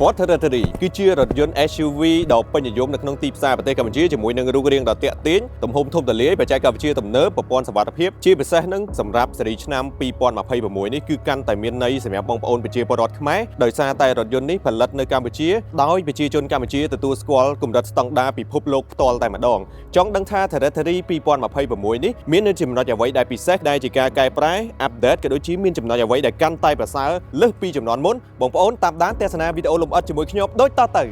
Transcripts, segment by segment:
Ford Territory គឺជារថយន្ត SUV ដ៏ពេញនិយមនៅក្នុងទីផ្សារប្រទេសកម្ពុជាជាមួយនឹងរូបរាងដ៏ទាក់ទាញទំហំធំទូលាយបច្ចេកវិទ្យាទំនើបប្រព័ន្ធសុវត្ថិភាពជាពិសេសនឹងសម្រាប់ស៊េរីឆ្នាំ2026នេះគឺកាន់តែមានន័យសម្រាប់បងប្អូនប្រជាពលរដ្ឋខ្មែរដោយសារតែរថយន្តនេះផលិតនៅកម្ពុជាដោយប្រជាជនកម្ពុជាទទួលស្គាល់កម្រិតស្តង់ដារពិភពលោកផ្ទាល់តែម្ដងចង់ដឹងថា Territory 2026នេះមានចំណុចអ្វីដែលពិសេសដែលជាការកែប្រែ update ក៏ដូចជាមានចំណុចអ្វីដែលកាន់តែប្រសើរលើសពីជំនាន់មុនបងប្អូនតាមដានទស្សនាវីដេអូលម្អិតជាមួយខ្ញុំដូចតទៅ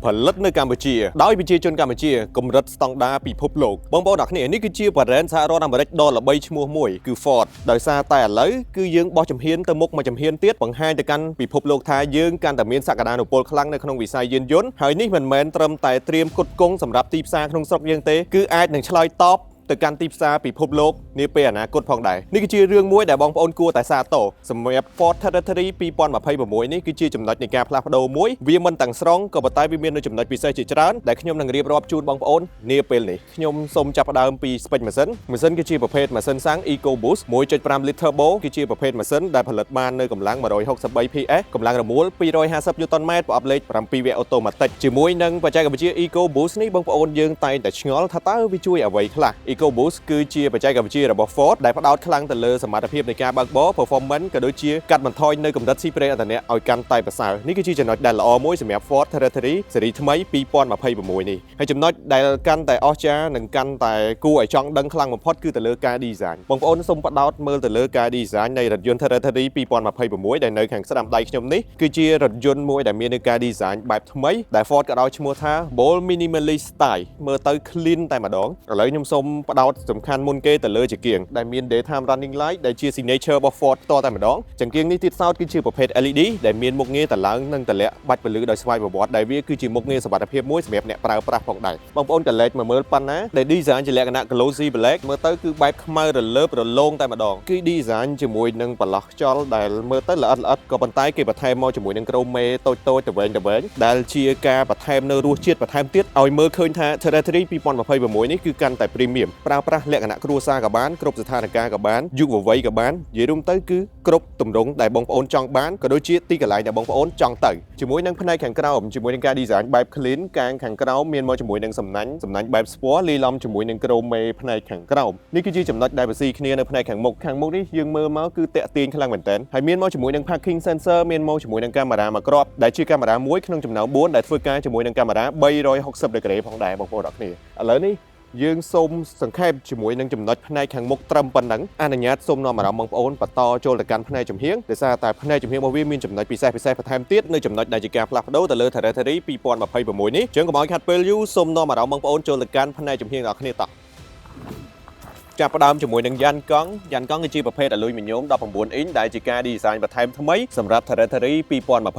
ផលិតនៅកម្ពុជាដោយប្រជាជនកម្ពុជាកម្រិតស្តង់ដារពិភពលោកបងប្អូនអ្នកគ្នានេះគឺជា brand សហរដ្ឋអាមេរិកដ៏ល្បីឈ្មោះមួយគឺ Ford ដោយសារតែឥឡូវគឺយើងបោះជំហានទៅមុខមួយជំហានទៀតបង្ហាញទៅកាន់ពិភពលោកថាយើងកាន់តែមានសក្តានុពលខ្លាំងនៅក្នុងវិស័យយានយន្តហើយនេះមិនមែនត្រឹមតែត្រៀមផ្គត់ផ្គង់សម្រាប់ទីផ្សារក្នុងស្រុកយើងទេគឺអាចនឹងឆ្លើយតបទៅកាន់ទីផ្សារពិភពលោកនាពេលអនាគតផងដែរនេះគឺជារឿងមួយដែលបងប្អូនគួរតែសាទរសម្រាប់ Ford Territory 2026នេះគឺជាចំណុចនៃការផ្លាស់ប្ដូរមួយវាមិនទាំងស្រុងក៏ប៉ុន្តែវាមាននូវចំណុចពិសេសជាច្រើនដែលខ្ញុំនឹងរៀបរាប់ជូនបងប្អូននាពេលនេះខ្ញុំសូមចាប់ផ្ដើមពី spec ម៉ាស៊ីនគឺជាប្រភេទម៉ាស៊ីនសាំង EcoBoost 1.5 liter turbo គឺជាប្រភេទម៉ាស៊ីនដែលផលិតបាននៅកម្លាំង163 PS កម្លាំងរមុល250 Nm ប្រអប់លេខ7 វគ្គអូតូម៉ាទិកជាមួយនឹងបច្ចេកវិទ្យា EcoBoost នេះបងប្អូនយើងតែងតែឆ្ងល់ថាតើវាជួយអ្វីខ្លះEcoBoost គឺជាបច្ចេកវិទ្យារបស់ Ford ដែលផ្ដោតខ្លាំងទៅលើសមត្ថភាពនៃការបើកបរ performance ក៏ដូចជាកាត់បន្ថយនៅកម្រិតស៊ីប្រេងឥន្ធនៈឲ្យកាន់តែប្រសើរនេះគឺជាចំណុចដែលល្អមួយសម្រាប់ Ford Territory ស៊េរីថ្មី2026នេះហើយចំណុចដែលកាន់តែអស្ចារ្យនិងកាន់តែគួរឲ្យចង់ដឹងខ្លាំងបំផុតគឺទៅលើការ design បងប្អូនសូមផ្ដោតមើលទៅលើការ design នៃរថយន្ត Territory 2026ដែលនៅខាងស្ដាំដៃខ្ញុំនេះគឺជារថយន្តមួយដែលមាននៅការ design បែបថ្មីដែល Ford ក៏ឲ្យឈ្មោះថា Bold Minimalist Style មើលទៅ clean តែម្ដងឥឡូវខ្ញុំសូមផ្ដោតសំខាន់មុនគេទៅលើចង្កៀងដែលមាន daytime running light ដែលជា signature របស់ Ford ផ្ទាល់តែម្ដងចង្កៀងនេះទៀតសោតគឺជាប្រភេទ LED ដែលមានមុខងារតម្លើងនិងតម្លាក់បាច់ពន្លឺដោយស្វ័យប្រវត្តិដែលវាគឺជាមុខងារសុវត្ថិភាពមួយសម្រាប់អ្នកប្រើប្រាស់ផងដែរបងប្អូនកលេចមកមើលប៉ុណ្ណាដែល design ជាលក្ខណៈ glossy black មើលទៅគឺបែបខ្មៅរលើបរលោងតែម្ដងគឺ design ជាមួយនឹងបន្លោះខ្យល់ដែលមើលទៅល្អិតល្អិតក៏ប៉ុន្តែគេបន្ថែមមកជាមួយនឹងក្រូមមេតូចតូចទៅវិញដែលជាការបន្ថែមនៅរសជាតិបន្ថែមទៀតឲ្យមើលឃើញថា Territory 2026នេះគឺកាន់តែ premium ប្រើប្រាស់លក្ខណៈគ្រួសារក៏បានគ្រប់ស្ថានភាពក៏បានយុវវ័យក៏បាននិយាយរួមទៅគឺគ្រប់ទម្រង់ដែលបងប្អូនចង់បានក៏ដូចជាទីកន្លែងដែលបងប្អូនចង់ទៅជាមួយនឹងផ្នែកខាងក្រោមជាមួយនឹងការ design បែប clean កាងខាងក្រោមមានមកជាមួយនឹងសំណាញ់បែបស្ពណ៌លាយឡំជាមួយនឹងក្រូមេផ្នែកខាងក្រោមនេះគឺជាចំណុចដែលបស៊ីគ្នានៅផ្នែកខាងមុខនេះយើងមើលមកគឺតាក់ទាញខ្លាំងមែនទែនហើយមានមកជាមួយនឹង parking sensor មានមកជាមួយនឹងកាមេរ៉ាមួយគ្រាប់ដែលជាកាមេរ៉ាមួយក្នុងចំណោម4ដែលធ្វើការជាមួយនឹងកាមេរ៉ា360ដឺក្រេផងដែរបងប្អូនអរគ្នាឥឡូវនេះយើងសូមសង្ខេបជាមួយនឹងចំណុចផ្នែកខាងមុខត្រឹមប៉ុណ្ណឹងអនុញ្ញាតសូមនាំអារម្មណ៍បងប្អូនបន្តចូលទៅកាន់ផ្នែកចំហៀងដោយសារតែផ្នែកចំហៀងរបស់វាមានចំណុចពិសេសបន្ថែមទៀតនៅចំណុចដែលជាការផ្លាស់ប្ដូរទៅលើ Territory 2026នេះចឹងកុំឲ្យខាត់ពេលយូរសូមនាំអារម្មណ៍បងប្អូនចូលទៅកាន់ផ្នែកចំហៀងរបស់គ្នាតោះចាប់ផ្ដើមជាមួយនឹងយ៉ានកង់គឺជាប្រភេទអាលុយមីញ៉ូម19អ៊ីងដែលជាការ design បន្ថែមថ្មីសម្រាប់ Territory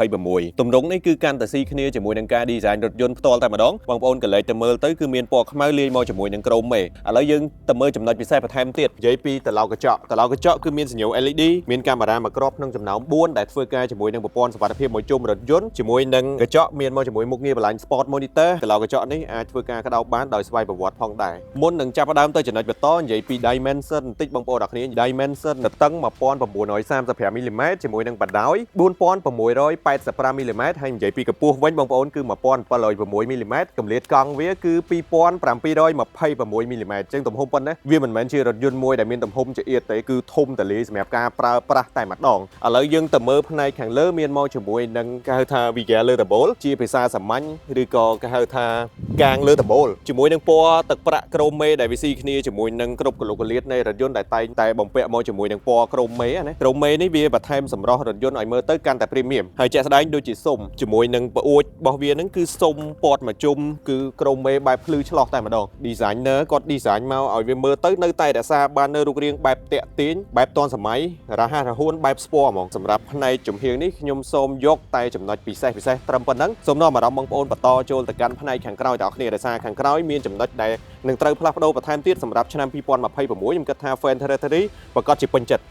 2026ទម្រង់នេះគឺកាន់តែស៊ីគ្នាជាមួយនឹងការ design រថយន្តផ្ទាល់តែម្ដងបងប្អូនកលេចទៅមើលទៅគឺមានពណ៌ខ្មៅលាយមកជាមួយនឹងក្រូមមេឥឡូវយើងទៅមើលចំណុចពិសេសបន្ថែមទៀតនិយាយពីតឡោកកញ្ចក់គឺមានសញ្ញូ LED មានកាមេរ៉ាមួយគ្រាប់ក្នុងចំណោម4ដែលធ្វើការជាមួយនឹងប្រព័ន្ធសុវត្ថិភាពមួយជុំរថយន្តជាមួយនឹងកញ្ចក់មានមកជាមួយមុខងារបន្លាញ Sport Monitor តឡោកកញ្ចក់នេះអាចធ្វើការក្តោបបានដោយស្វ័យប្រវត្តិផងដែរមុននឹងចាប់ផ្ដើមទៅចំណុចបន្តនិយាយពី dimension បន្តិចបងប្អូនអរគ្នា dimension នៅតឹង 1935 mm ជាមួយនឹងបណ្ដោយ 4685 mm ហើយនិយាយពីកម្ពស់វិញបងប្អូនគឺ 1706 mm កម្រិតកង់វាគឺ 2726 mm ចឹងទំហំប៉ុណ្ណេះវាមិនមែនជារថយន្តមួយដែលមានទំហំចង្អៀតទេគឺធំទូលាយសម្រាប់ការប្រើប្រាស់តែម្ដងឥឡូវយើងទៅមើលផ្នែកខាងលើមានមកជាមួយនឹងគេហៅថា Vigel លើដបូលជាភាសាសាមញ្ញឬក៏គេហៅថាកាងលើដបូលជាមួយនឹងពណ៌ទឹកប្រាក់ក្រូមេដែលវាស៊ីគ្នាជាមួយនឹងគ្រប់ កលុកកលៀតនៃរថយន្តដែលតែបំពាក់មកជាមួយនឹងពណ៌ក្រមមេណាក្រមមេនេះវាបន្ថែមសម្រស់រថយន្តឲ្យមើលទៅកាន់តែ premium ហើយជាក់ស្ដែងដូចជាសុំជាមួយនឹងប្អួចរបស់វាហ្នឹងគឺសុំពណ៌មកជុំគឺក្រមមេបែបភ្លឺឆ្លោះតែម្ដង designer គាត់ design មកឲ្យវាមើលទៅនៅតែរក្សាបាននៅរូបរាងបែបតាក់ទាញបែបទាន់សម័យរហ័សរហួនបែបស្ពណ៌ហ្មងសម្រាប់ផ្នែកជំហៀងនេះខ្ញុំសូមយកតែចំណុចពិសេសត្រឹមប៉ុណ្ណឹងសូមនាំអារម្មណ៍បងប្អូនបន្តចូលទៅកាន់ផ្នែកខាងក្រោយទាំងអស់គ្នាដោយសារខាងក្រោយមានចំណុចដែលនឹងត្រូវផ្លាស់ប្ដូរបន្ថែមទៀតសម្រាប់ឆ្នាំ2026ខ្ញុំគិតថា Fan Territory ប្រកាសជាពេញចិត្ត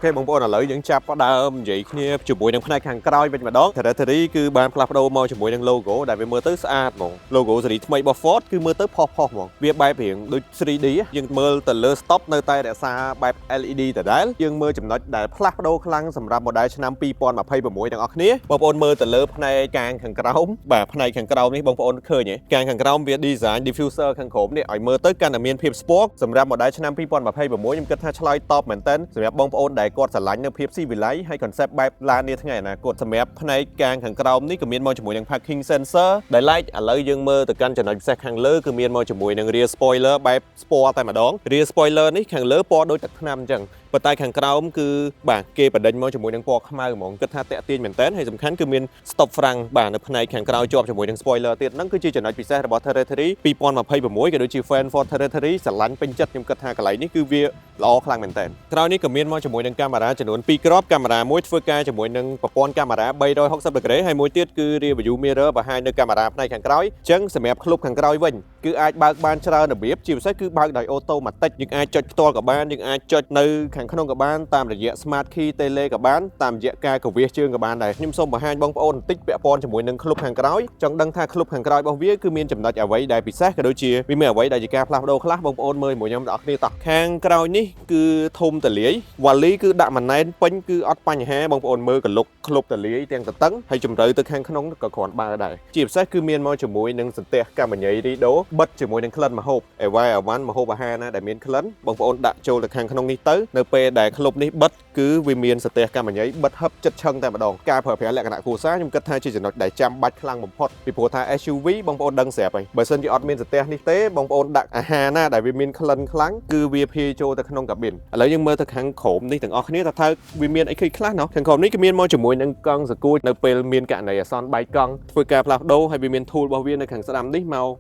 អូខេបងប្អូនឥឡូវយើងចាប់ផ្ដើមនិយាយគ្នាជាមួយនឹងផ្នែកខាងក្រោយវិញម្ដង Territory គឺបានផ្លាស់ប្ដូរមកជាមួយនឹង logo ដែលវាមើលទៅស្អាតហ្មង logo ស៊េរីថ្មីរបស់ Ford គឺមើលទៅផុសហ្មងវាបែបរៀងដូច 3D យើងមើលទៅលើ stop នៅតែរក្សាបែប LED ដដែលយើងមើលចំណុចដែលផ្លាស់ប្ដូរខ្លាំងសម្រាប់ model ឆ្នាំ2026ទាំងអស់គ្នាបងប្អូនមើលទៅលើផ្នែកកាងខាងក្រោមបាទផ្នែកខាងក្រោមនេះបងប្អូនឃើញទេកាងខាងក្រោមវា design diffuser ខាងក្រោមនេះឲ្យមើលទៅកាន់តែមានភាព sport សម្រាប់ model ឆ្នាំ2026ខ្ញុំគិតថាឆ្លើយតបមែនតើសម្រាប់បងប្អូនដែលគាត់ស្រឡាញ់នៅភាពស៊ីវិល័យហើយ concept បែបឡាននាថ្ងៃអនាគតសម្រាប់ផ្នែកកាងខាងក្រោមនេះក៏មានមកជាមួយនឹង parking sensor ដែល like ឥឡូវយើងមើលទៅកាន់ចំណុចពិសេសខាងលើគឺមានមកជាមួយនឹង rear spoiler បែប sport តែម្ដង rear spoiler នេះខាងលើពណ៌ដូចទឹកថ្នាំអញ្ចឹងប៉ុន្តែខាងក្រោមគឺបាទគេបដិញមកជាមួយនឹងពណ៌ខ្មៅហ្មងគិតថាតាក់ទាញមែនតើហើយសំខាន់គឺមាន stop front បាទនៅផ្នែកខាងក្រោយជាប់ជាមួយនឹង spoiler ទៀតហ្នឹងគឺជាចំណុចពិសេសរបស់ Territory 2026ក៏ដូចជា Fan Ford Territory ស្រឡាញ់ពេញចិត្តខ្ញុំគិតថាកន្លែងនេះគឺវាល្អខ្លាំងមែនតើក្រោយនេះក៏មានមកជាមួយនឹងកាមេរ៉ាចំនួន2គ្រាប់កាមេរ៉ាមួយធ្វើការជាមួយនឹងប្រព័ន្ធកាមេរ៉ា360 degree ហើយមួយទៀតគឺ rear view mirror បង្ហាញនៅកាមេរ៉ាផ្នែកខាងក្រោយអញ្ចឹងសម្រាប់ឃ្លុបខាងក្រោយវិញគឺអាចបើកបានច្រើនរបៀបជាពិសេសគឺបើកដោយ automatic យើងអាចចុចផ្ទាល់ក៏បានយើងអាចចុចនៅខាងក្នុងក៏បានតាមរយៈ smart key tele ក៏បានតាមរយៈការកវាសជើងក៏បានដែរខ្ញុំសូមបង្ហាញបងប្អូនបន្តិចពាក់ព័ន្ធជាមួយនឹងឃ្លុបខាងក្រោយចង់ដឹងថាឃ្លុបខាងក្រោយរបស់វាគឺមានចំណុចអ្វីដែលពិសេសក៏ដូចជាវាមានអ្វីដែលជាការផ្លាស់ប្ដូរខ្លះបងប្អូនមើលជាមួយខ្ញុំទាំងអស់គ្នាតោះខាងក្រោយនេះគឺធំតលាយវ៉ាលីគឺដាក់ម៉ាណែនពេញគឺអត់បញ្ហាបងប្អូនមើលកលុកឃ្លុបតលាយទាំងតឹងហើយជម្រៅទៅខាងក្នុងក៏គ្រាន់បើដែរជាពិសេសគឺមានមកជាមួយនឹងសន្ទះកាមញ្ញរីដូបិទជាមួយនឹងក្លិនម្ហូបអីវ៉ៃអាវ៉ាន់ម្ហូបអាហារណាដែលមានក្លិនបងប្អូនដាក់ចូលទៅខាងក្នុងនេះទៅនៅពេលដែលឃ្លុបនេះបិទគឺវាមានសន្ទះកាមញ្ញបិទហឹបចិត្តឆឹងតែម្ដងការប្រើប្រាស់លក្ខណៈគ្រួសារខ្ញុំគិតថាជាចំណុចដែលចាំបាច់ខ្លាំងបំផុតពីព្រោះថា SUV បងប្អូនដឹងស្រាប់ហើយបើសិនជាអត់មានសន្ទះនេះទេបងប្អូនដាក់អាហារណាដែលវាមានក្លិនខ្លាំងគឺវាភាយចូលទៅក្នុងកាប៊ីនឥឡូវយើងមើលទៅខាងក្រោមនេះទាំងអស់គ្នាថាវាមានអីខ្លះណោះខាងក្រោមនេះគឺមានមកជាមួយនឹងកង់សកួតនៅពេលមានករណីអាសន្នបែកកង់ធ្វើការផ្លាស់ប្ដូរហើយវាមាន tool របស់វានៅខាងស្ដាំនេះមក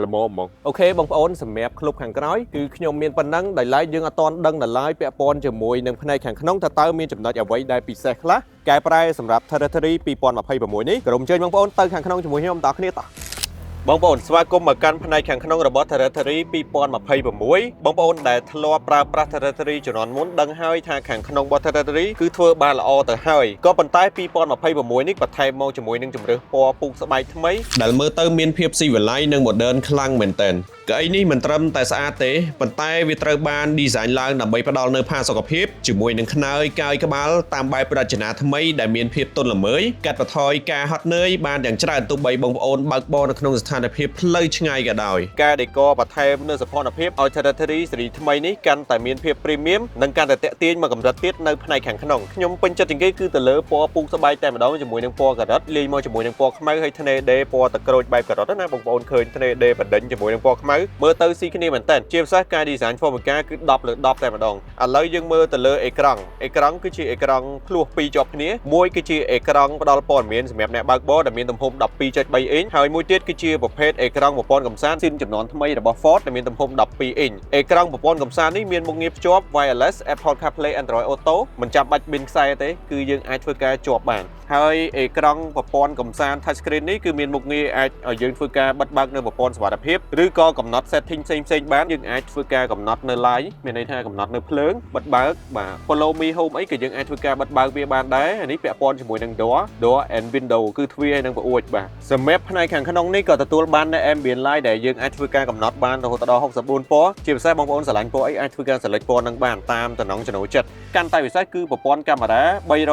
ល្មមហ្មងអូខេបងប្អូនសម្រាប់ឃ្លុបខាងក្រោយគឺខ្ញុំមានប៉ុណ្ណឹងដែលឡែកយើងអត់ទាន់ដឹងដល់ឡើយពាក់ព័ន្ធជាមួយនឹងផ្នែកខាងក្នុងតើមានចំណុចអ្វីដែលពិសេសខ្លះកែប្រែសម្រាប់ Territory 2026នេះក្រុមជើញបងប្អូនទៅខាងក្នុងជាមួយខ្ញុំតគ្នាតោះបងប្អូនស្វាគមន៍មកកាន់ផ្នែកខាងក្នុងរបស់ Territory 2026បងប្អូនដែលធ្លាប់ប្រើប្រាស់ Territory ជំនាន់មុនដឹងហើយថាខាងក្នុងរបស់ Territory គឺធ្វើបានល្អទៅហើយក៏ប៉ុន្តែ2026នេះបន្ថែមមកជាមួយនឹងជម្រើសពណ៌ពូកស្បែកថ្មីដែលមើលទៅមានភាពស៊ីវិល័យនិង modern ខ្លាំងមែនទែនកៅអីនេះមិនត្រឹមតែស្អាតទេប៉ុន្តែវាត្រូវបាន design ឡើងដើម្បីផ្ដល់នូវផាសុកភាពជាមួយនឹងខ្នើយកាយក្បាលតាមបែបរចនាថ្មីដែលមានភាពទន់ល្មើយកាត់បន្ថយការហត់នឿយបានយ៉ាងច្រើនទោះបីបងប្អូនបើកបរនៅក្នុងស្ថានភាពផ្លូវឆ្ងាយក៏ដោយការ decor បន្ថែមនូវសោភ័ណភាពឲ្យ Territory ស៊េរីថ្មីនេះកាន់តែមានភាព premium និងកាន់តែទាក់ទាញមកកម្រិតទៀតនៅផ្នែកខាងក្នុងខ្ញុំពេញចិត្តជាងគេគឺទៅលើពណ៌ពូកស្បែកតែម្ដងជាមួយនឹងពណ៌ការ៉ុតលាយមកជាមួយនឹងពណ៌ខ្មៅហើយធ្នេដេពណ៌ទឹកក្រូចបែបការ៉ុតណាបងប្អូនឃើញធ្នេដេបណ្ដិញជាមួយនឹងពណ៌ខ្មៅមើលទៅស៊ីគ្នាមែនតើជាពិសេសការ design Formica គឺ10លើ10តែម្ដងឥឡូវយើងមើលទៅលើអេក្រង់គឺជាអេក្រង់ភ្លោះ2ជាប់គ្នាមួយគឺជាអេក្រង់ផ្ដល់ព័ត៌មានសម្រាប់អ្នកបើកបរដែលមានទំហំ 12.3 អ៊ីនហើយមួយទៀតគឺជាប្រភេទអេក្រង់ប្រព័ន្ធកំសាន្តស៊ីនចំនួនថ្មីរបស់ Ford ដែលមានទំហំ 12 អ៊ីនអេក្រង់ប្រព័ន្ធកំសាន្តនេះមានមុខងារភ្ជាប់ wireless Apple CarPlay Android Auto មិនចាំបាច់ប៊ីនខ្សែទេគឺយើងអាចធ្វើការជាប់បានហើយអេក្រង់ប្រព័ន្ធកំសាន្ត touch screen នេះគឺមានមុខងារអាចឲ្យយើងធ្វើការបិទបើកនៅប្រព័ន្ធសុវត្ថិភាពឬក៏កំណត់ setting ផ្សេងៗបានយើងអាចធ្វើការកំណត់នៅ live មានន័យថាកំណត់នៅភ្លើងបិទបើកបាទ follow me home អីក៏យើងអាចធ្វើការបិទបើកវាបានដែរអានេះពាក់ព័ន្ធជាមួយនឹង door and window គឺទ្វារហើយនឹងប្អួចបាទសម្រាប់ផ្នែកខាងក្នុងនេះក៏ទទួលបាននៅ ambient light ដែលយើងអាចធ្វើការកំណត់បានរហូតដល់64ពណ៌ជាពិសេសបងប្អូនស្រឡាញ់ពណ៌អីអាចធ្វើការ select ពណ៌នឹងបានតាមតំណងចំណូលចិត្តកាន់តែពិសេសគឺប្រព័ន្ធកាមេរ៉ា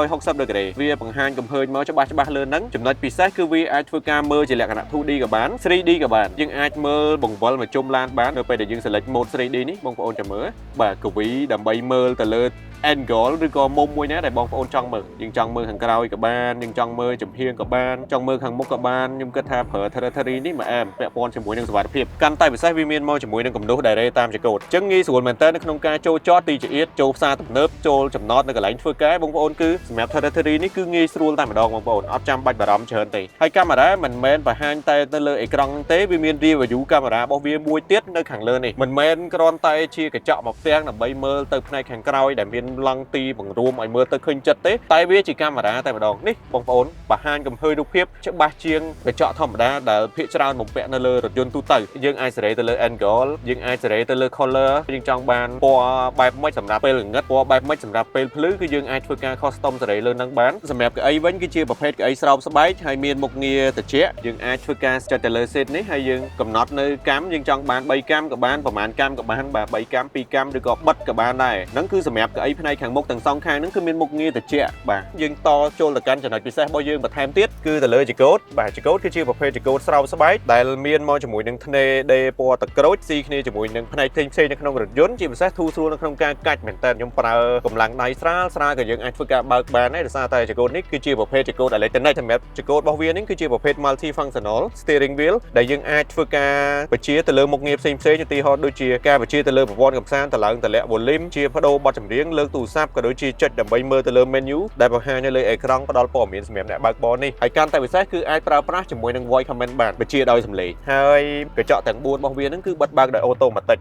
360 degree វាបង្ហាញ កំហើញមកច្បាស់លើហ្នឹងចំណុចពិសេសគឺវាអាចធ្វើការមើលជាលក្ខណៈ 2D ក៏បាន 3D ក៏បានយើងអាចមើលបង្វិលមកជុំឡានបាននៅពេលដែលយើង select mode 3D នេះបងប្អូនចាំមើលបាទកវីដើម្បីមើលទៅលើ angle ឬក៏មុំមួយណាដែលបងប្អូនចង់មើលយើងចង់មើលខាងក្រោយក៏បានយើងចង់មើលចំហៀងក៏បានចង់មើលខាងមុខក៏បានខ្ញុំគិតថាប្រើ territory នេះមកអែមពាក់ព័ន្ធជាមួយនឹងសុវត្ថិភាពកាន់តែពិសេសវាមានមកជាមួយនឹងគំនូស direct តាមចកូតអញ្ចឹងងាយស្រួលមែនតើនៅក្នុងការចូលចតទីចៀតចូលផ្សារទំនើបចូលចំណតនៅកន្លែងធ្វើការបងប្អូនគឺសម្រាប់ territory នេះគឺងាយស្រួលតែម្ដងបងប្អូនអត់ចាំបាច់បារម្ភច្រើនទេហើយកាមេរ៉ាមិនមែនបង្ហាញតែទៅលើអេក្រង់ទេវាមាន review កាមេរ៉ារបស់វាមួយទៀតនៅខាងលើនេះមិនមែនគ្រាន់តែជាកញ្ចក់មកផ្ទាំងដើម្បីមើលទៅផ្នែកខាងក្រោយដែលមានឡង់ទីបង្រួមឲ្យមើលទៅឃើញចិត្តទេតែវាជាកាមេរ៉ាតែម្ដងនេះបងប្អូនបង្ហាញកំហើញរូបភាពច្បាស់ជាងកញ្ចក់ធម្មតាដែលភាគច្រើនបំពាក់នៅលើរថយន្តទូទៅយើងអាចសេរីទៅលើ angle យើងអាចសេរីទៅលើ color យើងចង់បានពណ៌បែបម៉េចសម្រាប់ពេលងឹតពណ៌បែបម៉េចសម្រាប់ពេលភ្លឺគឺយើងអាចធ្វើការ custom សេរីលើនឹងបានសម្រាប់កៅអីវិញគឺជាប្រភេទកៅអីស្រោបស្បែកហើយមានមុខងារត្រជាក់យើងអាចធ្វើការចុចទៅលើ set នេះហើយយើងកំណត់នៅកាំយើងចង់បាន3កាំក៏បានប្រហែលកាំក៏បានបាទ3កាំ2កាំឬក៏បិទក៏បានដែរហ្នឹងគឺសម្រាប់កៅអីផ្នែកខាងមុខទាំងសងខាងហ្នឹងគឺមានមុខងារត្រជាក់បាទយើងតចូលទៅកាន់ចំណុចពិសេសរបស់យើងបន្ថែមទៀតគឺទៅលើចកូតបាទចកូតគឺជាប្រភេទចកូតស្រោបស្បែកដែលមានមកជាមួយនឹងធ្នេដេពណ៌ទឹកក្រូចស៊ីគ្នាជាមួយនឹងផ្នែកផ្សេងៗនៅក្នុងរថយន្តជាពិសេសធូរស្រួលនៅក្នុងការកាច់មែនតើខ្ញុំប្រើកម្លាំងដៃស្រាលក៏យើងអាចធ្វើការបើកបានដែរដោយសារតែចកូតនេះគឺជាប្រភេទចកូត electronic សម្រាប់ចកូតរបស់វានេះគឺជាប្រភេទ multi functional steering wheel ដែលយើងអាចធ្វើការបញ្ជាទៅលើមុខងារផ្សេងៗឧទាហរណ៍ដូចជាការបញ្ជាទៅលើប្រព័ន្ធកំសាន្តតម្លើងតម្លាក់ volume ជាបដូរបទចម្រៀងលើកទូរស័ព្ទក៏ដូចជាចុចដើម្បីមើលទៅលើ menu ដែលបង្ហាញនៅលើអេក្រង់ផ្ដល់ព័ត៌មានសម្រាប់អ្នកបើកបរនេះហើយកាន់តែពិសេសគឺអាចប្រើប្រាស់ជាមួយនឹង voice command បានបញ្ជាដោយសំឡេងហើយកញ្ចក់ទាំង4របស់វានឹងគឺបិទបើកដោយ automatic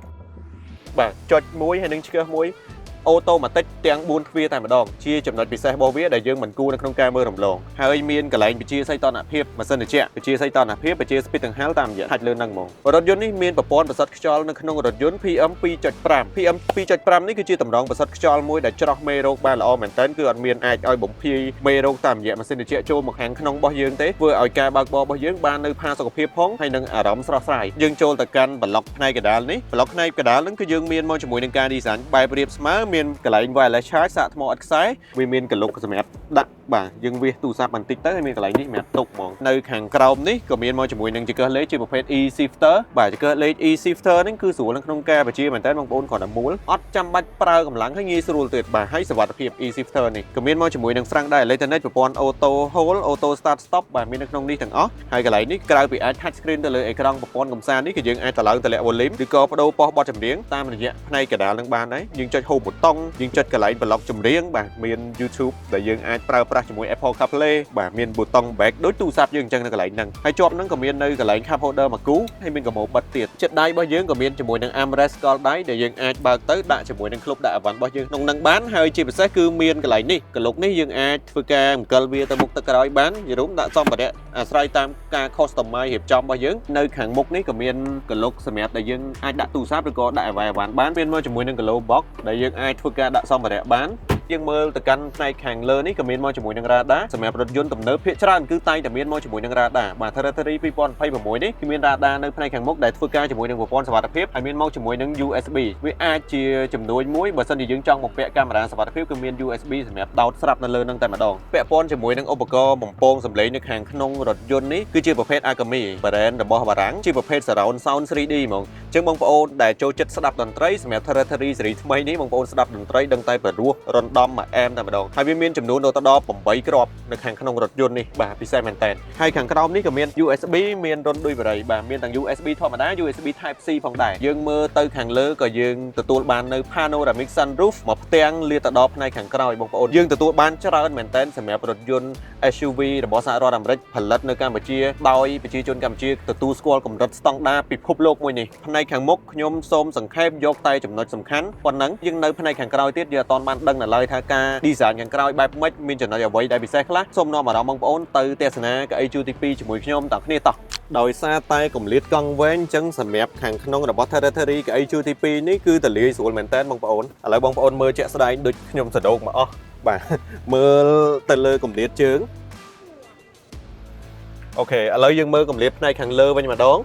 បាទចុចមួយហើយនឹងឆ្កឹះមួយអូតូម៉ាទិកទាំង4ទ្វារតែម្ដងជាចំណុចពិសេសរបស់វាដែលយើងមិនគួរនៅក្នុងការមើលរំលងហើយមានកន្លែងបញ្ជាសីតុណ្ហភាពម៉ាស៊ីនត្រជាក់បញ្ជាសីតុណ្ហភាពបញ្ជា speed ទាំង HAL តាមរយៈហាច់លើហ្នឹងហ្មងរថយន្តនេះមានប្រព័ន្ធប្រសិទ្ធខ្យល់នៅក្នុងរថយន្ត PM 2.5 PM 2.5 នេះគឺជាតម្រងប្រសិទ្ធខ្យល់មួយដែលច្រោះមេរោគបានល្អមែនទែនគឺអត់មានអាចឲ្យបំភាយមេរោគតាមរយៈម៉ាស៊ីនត្រជាក់ចូលមកខាងក្នុងរបស់យើងទេធ្វើឲ្យការបើកបររបស់យើងបាននៅផាសុកភាពផងហើយនឹងអារម្មណ៍ស្រស់ស្រាយយើងចូលទៅកាន់ប្លុកផ្នែកកណ្ដាលនេះប្លុកផ្នែកកណ្ដាលហ្នឹងគឺយើងមានមកជាមួយនឹងការ design បែបរាបស្មើមានកន្លែង wireless charge សាកថ្មឥតខ្សែវាមានកលុកសម្រាប់ដាក់បាទយើងវាសទូរស័ព្ទបន្តិចទៅហើយមានកន្លែងនេះសម្រាប់ទុកហ្មងនៅខាងក្រោមនេះក៏មានមកជាមួយនឹងចង្កឹះលេខជាប្រភេទ e-shifter បាទចង្កឹះលេខ e-shifter នេះគឺស្រួលនៅក្នុងការបញ្ជាមែនតើបងប្អូនគ្រាន់តែមូលអត់ចាំបាច់ប្រើកម្លាំងហើយងាយស្រួលទៀតបាទហើយសុវត្ថិភាព e-shifter នេះក៏មានមកជាមួយនឹងហ្វ្រាំងដែរ electronic ប្រព័ន្ធ auto hold auto start stop បាទមាននៅក្នុងនេះទាំងអស់ហើយកន្លែងនេះក្រៅពីអាច touch screen ទៅលើអេក្រង់ប្រព័ន្ធកំសាន្តនេះក៏យើងអាចតម្លើងតម្លាក់ volume ឬក៏បដូរប៉ុស្តិ៍បទចម្រៀងតាមរយៈផ្នែកកណ្ដាលនឹងបានដែរយើងចុច home button យើងចុចកន្លែងប្លុកចម្រៀងបាទមាន YouTube ដែលយើងអាចប្រើប្រាស់ជាមួយ Apple CarPlay បាទមាន button back ដូចទូរស័ព្ទយើងអញ្ចឹងនៅកន្លែងហ្នឹងហើយជាប់ហ្នឹងក៏មាននៅកន្លែង cup holder មួយគូហើយមានកាម៉ូបិទទៀតចិត្តដៃរបស់យើងក៏មានជាមួយនឹង armrest កលដៃដែលយើងអាចបើកទៅដាក់ជាមួយនឹងក្លុបដាក់អីវ៉ាន់របស់យើងក្នុងហ្នឹងបានហើយជាពិសេសគឺមានកន្លែងនេះកលុកនេះយើងអាចធ្វើការអង្គិលវាទៅមុខទៅក្រោយបានយល់ដាក់សម្ភារៈអាស្រ័យតាមការ customize រៀបចំរបស់យើងនៅខាងមុខនេះក៏មានកលុកសម្រាប់ដែលយើងអាចដាក់ទូរស័ព្ទឬក៏ដាក់អីវ៉ាន់បានមានមកជាមួយនឹង glow box ដែលយើងអាចធ្វើការដាក់សម្ភារៈបានយើងមើលទៅកាន់ផ្នែកខាងលើនេះក៏មានមកជាមួយនឹង radar សម្រាប់រថយន្តទំនើបភាគច្រើនគឺតែងតែមានមកជាមួយនឹង radar បាទ Territory 2026នេះគឺមាន radar នៅផ្នែកខាងមុខដែលធ្វើការជាមួយនឹងប្រព័ន្ធសុវត្ថិភាពហើយមានមកជាមួយនឹង USB វាអាចជាចំនួនមួយបើសិនជាយើងចង់បំពាក់កាមេរ៉ាសុវត្ថិភាពគឺមាន USB សម្រាប់ដោតស្រាប់នៅលើនឹងតែម្ដងពាក់ព័ន្ធជាមួយនឹងឧបករណ៍បំពងសំឡេងនៅខាងក្នុងរថយន្តនេះគឺជាប្រភេទ Acme brand របស់បារាំងជាប្រភេទ surround sound 3D ហ្មងអញ្ចឹងបងប្អូនដែលចូលចិត្តស្ដាប់តន្ត្រីសម្រាប់ Territory ស៊េរីថ្មីនេះបងប្អូនស្ដាប់តន្ត្រីដឹងតែព្រោះរំដំមកតែម្ដងហើយវាមានចំនួនដល់ទៅដល់8គ្រាប់នៅខាងក្នុងរថយន្តនេះបាទពិសេសមែនតើហើយខាងក្រោមនេះក៏មាន USB មានរុនដូចបរិយបាទមានទាំង USB ធម្មតា USB Type C ផងដែរយើងមើលទៅខាងលើក៏យើងទទួលបាននៅ panoramic sunroof មកផ្ទាំងលាតទៅដល់ផ្នែកខាងក្រោយបងប្អូនយើងទទួលបានច្រើនមែនតើសម្រាប់រថយន្ត SUV របស់សហរដ្ឋអាមេរិកផលិតនៅកម្ពុជាដោយប្រជាជនកម្ពុជាទទួលស្គាល់កម្រិតស្តង់ដារពិភពលោកមួយនេះផ្នែកខាងមុខខ្ញុំសូមសង្ខេបយកតែចំណុចសំខាន់ប៉ុណ្ណឹងយើងនៅផ្នែកខាងក្រោយទៀតយើងអត់ទាន់បានដឹងនៅឡើយថាការ design ខាងក្រោយបែបម៉េចមានចំណុចអ្វីដែលពិសេសខ្លះសូមនាំអារម្មណ៍បងប្អូនទៅទស្សនាកៅអីជួរទី2ជាមួយខ្ញុំទាំងគ្នាតោះដោយសារតែគម្លាតកង់វែងអញ្ចឹងសម្រាប់ខាងក្នុងរបស់ Territory កៅអីជួរទី2នេះគឺតលាយស្រួលមែនតើបងប្អូនឥឡូវបងប្អូនមើលជាក់ស្ដែងដូចខ្ញុំសដោកមកអស់បាទមើលទៅលើគម្លាតជើងអូខេឥឡូវយើងមើលគម្លាតផ្នែកខាងលើវិញម្ដង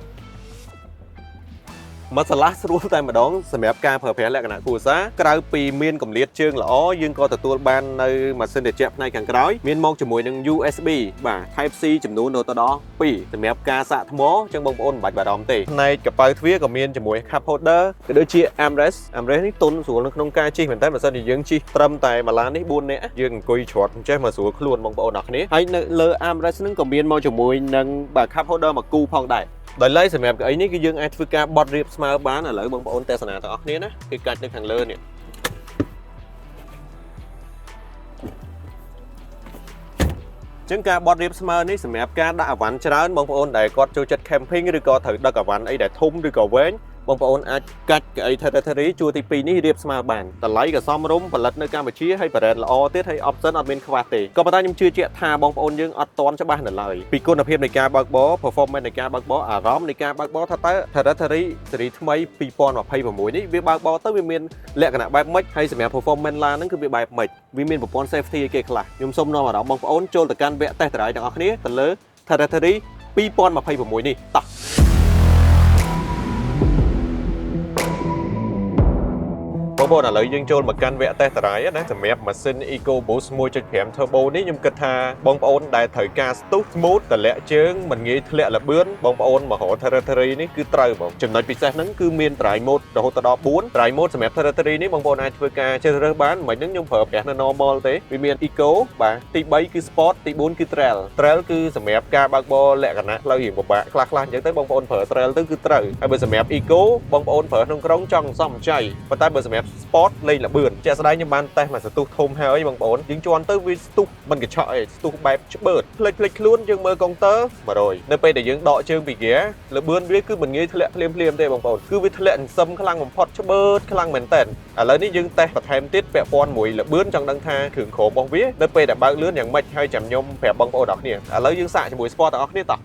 មកសាឡាស្រួលតែម្ដងសម្រាប់ការប្រើប្រាស់លក្ខណៈគ្រួសារក្រៅពីមានកម្រិតជើងល្អយើងក៏ទទួលបាននៅម៉ាស៊ីនត្រជាក់ផ្នែកខាងក្រោយមានមកជាមួយនឹង USB បាទ Type C ចំនួនទៅដល់2សម្រាប់ការសាកថ្មអញ្ចឹងបងប្អូនមិនបាច់បារម្ភទេផ្នែកកប៉ៅទ្វារក៏មានជាមួយ cup holder ក៏ដូចជា armrest នេះទុនស្រួលនៅក្នុងការជិះមែនតើបើសិនជាយើងជិះត្រឹមតែមួយឡាននេះ4នាក់យើងអង្គុយច្រត់អញ្ចេះមកស្រួលខ្លួនបងប្អូនអរគ្នាហើយនៅលើ armrest ហ្នឹងក៏មានមកជាមួយនឹងបាទ cup holder មកគូផងដែរដោយឡែកសម្រាប់កៅអីនេះគឺយើងអាចធ្វើការបត់រៀបស្មើបានឥឡូវបងប្អូនទស្សនាទាំងអស់គ្នាណាគឺកាច់នៅខាងលើនេះចឹងការបត់រៀបស្មើនេះសម្រាប់ការដាក់អវ៉ាន់ច្រើនបងប្អូនដែលគាត់ចូលចិត្ត camping ឬក៏ត្រូវដឹកអវ៉ាន់អីដែលធំឬក៏វែងបងប្អូនអាចកាច់កៅអី Terratary ជួរទី2នេះរៀបស្មើបានតម្លៃក៏សមរម្យផលិតនៅកម្ពុជាហើយ brand ល្អទៀតហើយ option អត់មានខ្វះទេក៏ប៉ុន្តែខ្ញុំជឿជាក់ថាបងប្អូនយើងអត់ទាន់ច្បាស់នៅឡើយពីគុណភាពនៃការបើកបរ performance នៃការបើកបរអារម្មណ៍នៃការបើកបរថាតើ Terratary ស៊េរីថ្មី2026នេះវាបើកបរទៅវាមានលក្ខណៈបែបម៉េចហើយសម្រាប់ performance ឡានហ្នឹងគឺវាបែបម៉េចវាមានប្រព័ន្ធ safety អីគេខ្លះខ្ញុំសូមនាំអារម្មណ៍បងប្អូនចូលទៅកាន់វគ្គ test drive ទាំងអស់គ្នាទៅលើ Terratary 2026នេះតោះបងប្អូនឥឡូវយើងចូលមកកាន់វគ្គ test drive ណាសម្រាប់ម៉ាស៊ីន EcoBoost 1.5 Turbo នេះខ្ញុំគិតថាបងប្អូនដែលត្រូវការស្ទុះ smooth តម្លាក់ជើងមិនងាយធ្លាក់ល្បឿនបងប្អូនមករក Terratary នេះគឺត្រូវហ្មងចំណុចពិសេសហ្នឹងគឺមាន drive mode រហូតដល់4 drive mode សម្រាប់ Terratary នេះបងប្អូនអាចធ្វើការជ្រើសរើសបានមិនហ្នឹងខ្ញុំប្រើប្រាស់នៅ normal ទេវាមាន Eco បាទទី3គឺ Sport ទី4គឺ Trail គឺសម្រាប់ការបើកបរលក្ខណៈផ្លូវរៀងពិបាកខ្លះៗអញ្ចឹងទៅបងប្អូនប្រើ Trail ទៅគឺត្រូវហើយបើសម្រាប់ Eco បងប្អូនប្រើក្នុងក្រុងចង់សំចៃប៉ុន្តែបើសម្រាប់ Sport លេងល្បឿនជាក់ស្ដែងខ្ញុំបានតេស្តមកស្ទុះធំហើយបងប្អូនយើងជន់ទៅវាស្ទុះមិនកញ្ឆក់ឯងស្ទុះបែបច្បឺតផ្លេចខ្លួនយើងមើលកុងទ័រ100នៅពេលដែលយើងដកជើងពីហ្គែល្បឿនវាគឺមិនងាយធ្លាក់ភ្លាមទេបងប្អូនគឺវាធ្លាក់សឹមខ្លាំងបំផុតច្បឺតខ្លាំងមែនតើឥឡូវនេះយើងតេស្តបន្ថែមទៀតពាក់ព័ន្ធមួយល្បឿនចង់ដឹងថាគ្រឿងក្រមរបស់វានៅពេលដែលបើកលឿនយ៉ាងម៉េចហើយចាំខ្ញុំប្រាប់បងប្អូនទាំងអស់គ្នាឥឡូវយើងសាកជាមួយ Sport ទាំងអស់គ្នាតោះ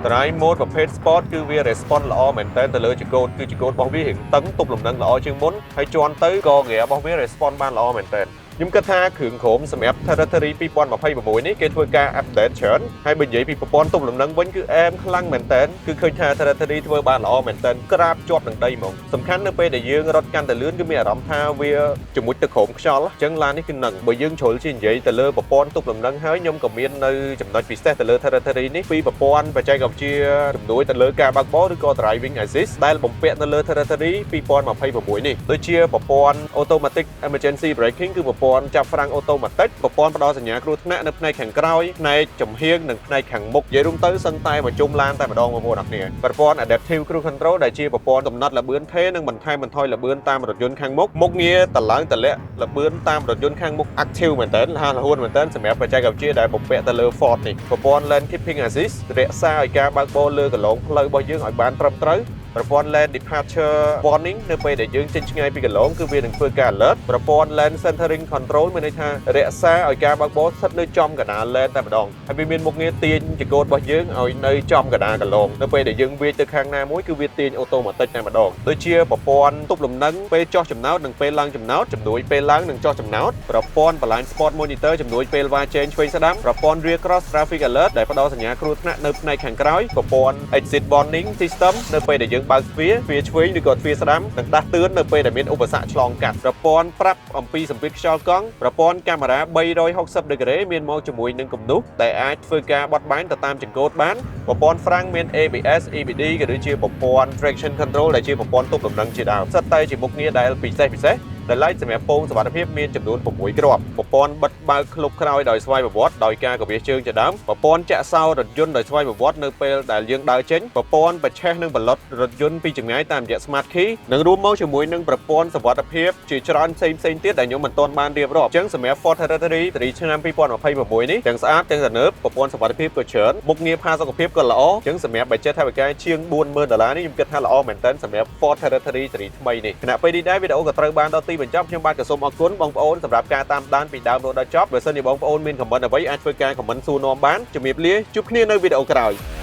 Drive mode ប្រភេទ Sport គឺវា response ល្អមែនតើទៅលើចង្កូតគឺចង្កូតរបស់វារៀងតឹងទប់លំនឹងល្អជាងមុនហើយជន់ទៅក៏ហ្គែរបស់វា response បានល្អមែនតើខ្ញុំគិតថាគ្រឿងក្រមសម្រាប់ Terratary 2026នេះគេធ្វើការ update ច្រើនហើយបើនិយាយពីប្រព័ន្ធទប់លំនឹងវិញគឺអែមខ្លាំងមែនតើគឺឃើញថា Terratary ធ្វើបានល្អមែនតើក្រាបជាប់នឹងដីហ្មងសំខាន់នៅពេលដែលយើងរត់កាន់តែលឿនគឺមានអារម្មណ៍ថាវាជាមួយទឹកក្រមខ្យល់អញ្ចឹងឡាននេះគឺនឹងបើយើងជ្រុលជានិយាយទៅលើប្រព័ន្ធទប់លំនឹងហើយខ្ញុំក៏មាននៅចំណុចពិសេសទៅលើ Terratary នេះពីប្រព័ន្ធបច្ចេកវិទ្យាជំនួយទៅលើការបើកបរឬក៏ driving assist ដែលបំពាក់នៅលើ Terratary 2026នេះដូចជាប្រព័ន្ធ automatic emergency braking គឺប្រព័ន្ធចាប់ហ្វ្រាំងអូតូម៉ាទិកប្រព័ន្ធផ្ដល់សញ្ញាគ្រោះថ្នាក់នៅផ្នែកខាងក្រោយផ្នែកចំហៀងនិងផ្នែកខាងមុខនិយាយរួមទៅសឹងតែមកជុំឡានតែម្ដងបងប្អូនអរគ្នាប្រព័ន្ធ adaptive cruise control ដែលជាប្រព័ន្ធកំណត់ល្បឿនថេរនិងបន្ថែមបន្ថយល្បឿនតាមរថយន្តខាងមុខងារតឡើងតលាក់ល្បឿនតាមរថយន្តខាងមុខ active មែនតើរហ័សមែនតើសម្រាប់បច្ចេកវិទ្យាដែលបំពាក់ទៅលើ Ford នេះប្រព័ន្ធ lane keeping assist រក្សាឲ្យការបើកបរលើកន្លងផ្លូវរបស់យើងឲ្យបានត្រឹមត្រូវប្រព័ន្ធ lane departure warning នៅពេលដែលយើងចេញឆ្ងាយពីកន្លងគឺវានឹងធ្វើការ alert ប្រព័ន្ធ lane centering control មានន័យថារក្សាឲ្យការបើកបរស្ថិតនៅចំកណ្ដាល lane តែម្ដងហើយវាមានមុខងារទាញចង្កូតរបស់យើងឲ្យនៅចំកណ្ដាលកន្លងនៅពេលដែលយើងវាយទៅខាងណាមួយគឺវាទាញអូតូម៉ាទិកតែម្ដងដូចជាប្រព័ន្ធទប់លំនឹងពេលចុះចំណោតនិងពេលឡើងចំណោតជំនួយពេលឡើងនិងចុះចំណោតប្រព័ន្ធ blind spot monitor ជំនួយពេលវ៉ាជែងឆ្វេងស្ដាំប្រព័ន្ធ rear cross traffic alert ដែលផ្ដល់សញ្ញាគ្រោះថ្នាក់នៅផ្នែកខាងក្រោយប្រព័ន្ធ exit warning system នៅពេលដែលយើងបើកទ្វារឆ្វេងឬក៏ទ្វារស្ដាំនិងដាស់តឿននៅពេលដែលមានឧបសគ្គឆ្លងកាត់ប្រព័ន្ធប្រាប់អំពីសម្ពាធខ្យល់កង់ប្រព័ន្ធកាមេរ៉ា360ដឺក្រេមានមកជាមួយនឹងគំនូសដែលអាចធ្វើការបត់បែនទៅតាមចង្កូតបានប្រព័ន្ធហ្វ្រាំងមាន ABS EBD ក៏ដូចជាប្រព័ន្ធ traction control ដែលជាប្រព័ន្ធទប់លំនឹងជាដើមសិតតែជាមុខងារដែលពិសេសដែលឡែកសម្រាប់ពងសុវត្ថិភាពមានចំនួន6គ្រាប់ប្រព័ន្ធបិទបើកឃ្លុបក្រោយដោយស្វ័យប្រវត្តិដោយការកវាសជើងជាដើមប្រព័ន្ធចាក់សោរថយន្តដោយស្វ័យប្រវត្តិនៅពេលដែលយើងដើរចេញប្រព័ន្ធបញ្ឆេះនិងបលត់រថយន្តពីចម្ងាយតាមរយៈ Smart Key និងរួមមកជាមួយនឹងប្រព័ន្ធសុវត្ថិភាពជាច្រើនផ្សេងទៀតដែលខ្ញុំមិនទាន់បានរៀបរាប់អញ្ចឹងសម្រាប់ Ford Terratary ឆ្នាំ2026នេះទាំងស្អាតទាំងទំនើបប្រព័ន្ធសុវត្ថិភាពក៏ច្រើនមុខងារផាសុកភាពក៏ល្អអញ្ចឹងសម្រាប់ budget ថវិកាជាង$40,000នេះខ្ញុំគិតថាល្អមែនទែនសម្រាប់ Ford Terratary ថ្មីនេះខណៈពេលនេះដែរវីដេអូក៏ត្រូវបានដល់ទីបញ្ចប់ខ្ញុំបាទក៏សូមអរគុណបងប្អូនសម្រាប់ការតាមដានពីដើមរហូតដល់ចប់បើសិនជាបងប្អូនមានខមមិនអ្វីអាចធ្វើការខមមិនសួរនាំបានជំរាបលាជួបគ្នានៅវីដេអូក្រោយ